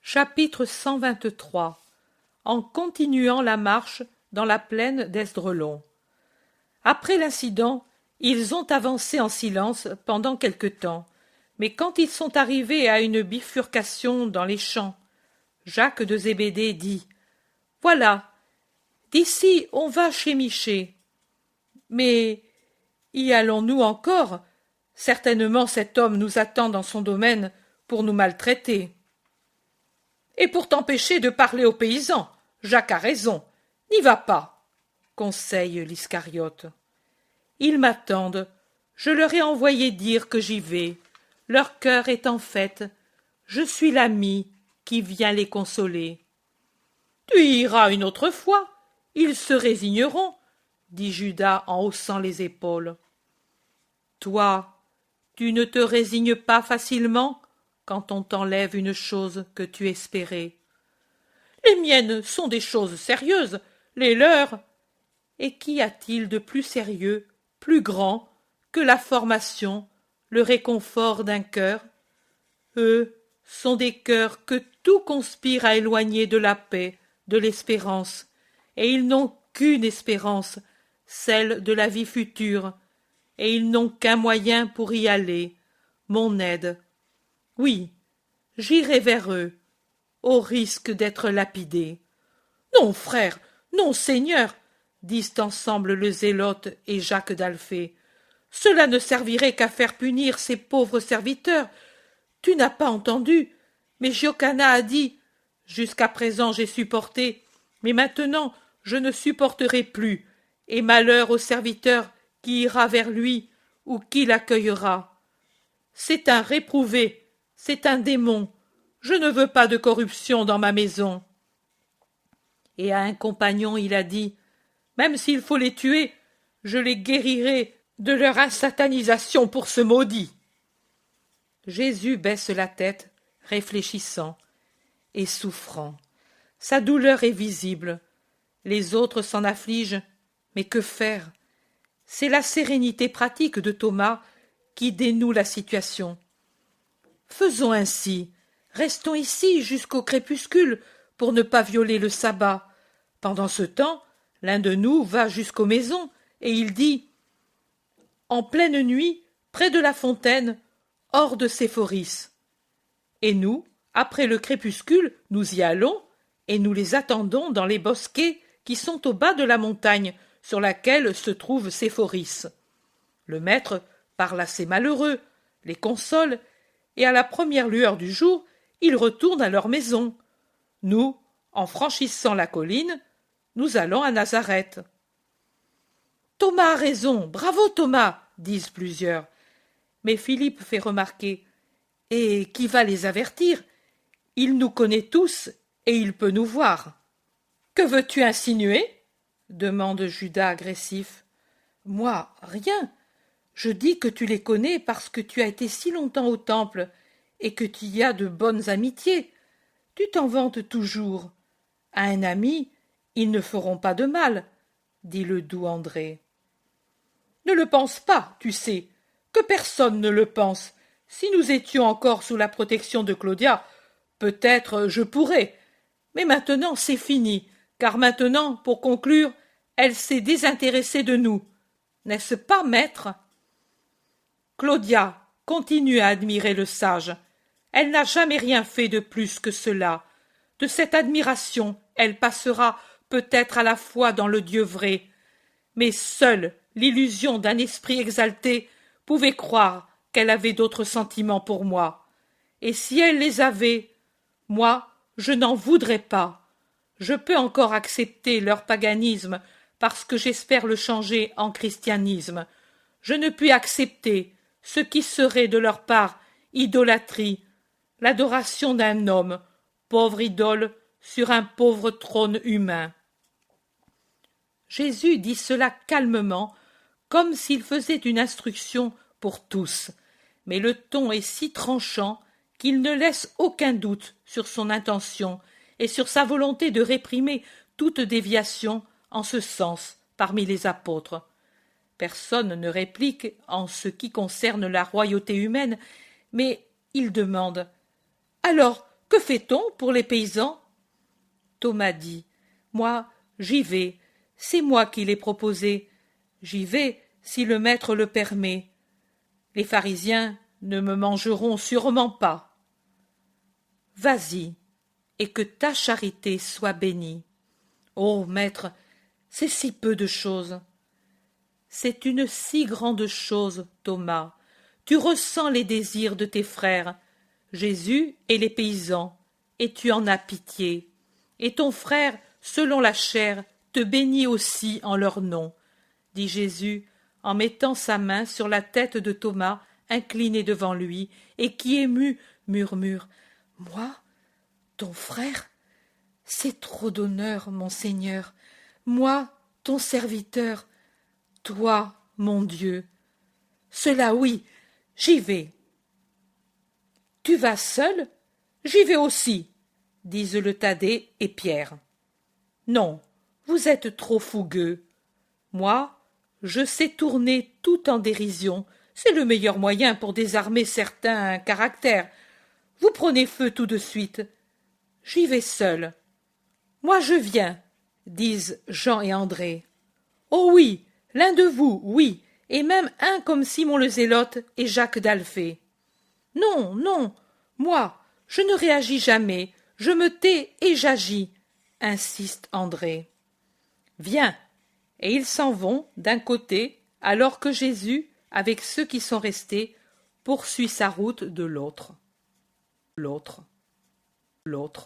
Chapitre 123. En continuant la marche dans la plaine d'Esdraelon. Après l'incident, ils ont avancé en silence pendant quelque temps, mais quand ils sont arrivés à une bifurcation dans les champs, Jacques de Zébédée dit « Voilà, d'ici on va chez Michée. Mais y allons-nous encore? Certainement cet homme nous attend dans son domaine pour nous maltraiter. » Et pour t'empêcher de parler aux paysans, Jacques a raison. N'y va pas, conseille l'Iscariote. Ils m'attendent. Je leur ai envoyé dire que j'y vais. Leur cœur est en fête. Je suis l'ami qui vient les consoler. Tu iras une autre fois. Ils se résigneront, dit Judas en haussant les épaules. Toi, tu ne te résignes pas facilement quand on t'enlève une chose que tu espérais. Les miennes sont des choses sérieuses, les leurs. Et qu'y a-t-il de plus sérieux, plus grand, que la formation, le réconfort d'un cœur? Eux sont des cœurs que tout conspire à éloigner de la paix, de l'espérance, et ils n'ont qu'une espérance, celle de la vie future, et ils n'ont qu'un moyen pour y aller, mon aide. Oui, j'irai vers eux, au risque d'être lapidé. Non, frère, non, seigneur, disent ensemble le Zélote et Jacques d'Alphée. Cela ne servirait qu'à faire punir ces pauvres serviteurs. Tu n'as pas entendu, mais Giocana a dit « Jusqu'à présent j'ai supporté, mais maintenant je ne supporterai plus, et malheur au serviteur qui ira vers lui ou qui l'accueillera. C'est un réprouvé, c'est un démon. Je ne veux pas de corruption dans ma maison. » Et à un compagnon il a dit « Même s'il faut les tuer, je les guérirai de leur insatanisation pour ce maudit. » Jésus baisse la tête, réfléchissant et souffrant. Sa douleur est visible. Les autres s'en affligent, mais que faire? C'est la sérénité pratique de Thomas qui dénoue la situation. Faisons ainsi. Restons ici jusqu'au crépuscule pour ne pas violer le sabbat. Pendant ce temps, l'un de nous va jusqu'aux maisons et il dit « En pleine nuit, près de la fontaine, hors de Séphoris. » Et nous, après le crépuscule, nous y allons et nous les attendons dans les bosquets qui sont au bas de la montagne sur laquelle se trouve Séphoris. Le maître parle à ces malheureux, les console, et à la première lueur du jour, ils retournent à leur maison. Nous, en franchissant la colline, nous allons à Nazareth. Thomas a raison, bravo Thomas, disent plusieurs. Mais Philippe fait remarquer « Et qui va les avertir? Il nous connaît tous et il peut nous voir. »« Que veux-tu insinuer ?» demande Judas agressif. « Moi, rien. Je dis que tu les connais parce que tu as été si longtemps au temple et que tu y as de bonnes amitiés. Tu t'en vantes toujours. À un ami, ils ne feront pas de mal, dit le doux André. Ne le pense pas, tu sais, que personne ne le pense. Si nous étions encore sous la protection de Claudia, peut-être je pourrais. Mais maintenant c'est fini, car maintenant, pour conclure, elle s'est désintéressée de nous. N'est-ce pas, maître? Claudia continue à admirer le sage. Elle n'a jamais rien fait de plus que cela. De cette admiration, elle passera peut-être à la fois dans le Dieu vrai. Mais seule l'illusion d'un esprit exalté pouvait croire qu'elle avait d'autres sentiments pour moi. Et si elle les avait, moi, je n'en voudrais pas. Je peux encore accepter leur paganisme parce que j'espère le changer en christianisme. Je ne puis accepter ce qui serait de leur part idolâtrie, l'adoration d'un homme, pauvre idole, sur un pauvre trône humain. Jésus dit cela calmement, comme s'il faisait une instruction pour tous, mais le ton est si tranchant qu'il ne laisse aucun doute sur son intention et sur sa volonté de réprimer toute déviation en ce sens parmi les apôtres. Personne ne réplique en ce qui concerne la royauté humaine, mais il demande « Alors, Que fait-on pour les paysans? Thomas dit: Moi, j'y vais, c'est moi qui l'ai proposé. J'y vais si le maître le permet. Les pharisiens ne me mangeront sûrement pas. Vas-y, et que ta charité soit bénie. Ô maître, c'est si peu de chose. C'est une si grande chose, Thomas. Tu ressens les désirs de tes frères, Jésus et les paysans, et tu en as pitié. Et ton frère, selon la chair, te bénit aussi en leur nom, dit Jésus, en mettant sa main sur la tête de Thomas, incliné devant lui, et qui, ému, murmure: Moi, ton frère? C'est trop d'honneur, mon Seigneur. Moi, ton serviteur. Toi, mon Dieu. Cela oui, j'y vais. Tu vas seul? J'y vais aussi, disent le Thaddée et Pierre. Non, vous êtes trop fougueux. Moi, je sais tourner tout en dérision. C'est le meilleur moyen pour désarmer certains caractères. Vous prenez feu tout de suite. J'y vais seul. Moi je viens, disent Jean et André. Oh oui, l'un de vous, oui, et même un comme Simon le Zélote et Jacques d'Alphée. Non, non, moi, je ne réagis jamais, je me tais et j'agis, insiste André. Viens, et ils s'en vont d'un côté, alors que Jésus, avec ceux qui sont restés, poursuit sa route de l'autre. L'autre.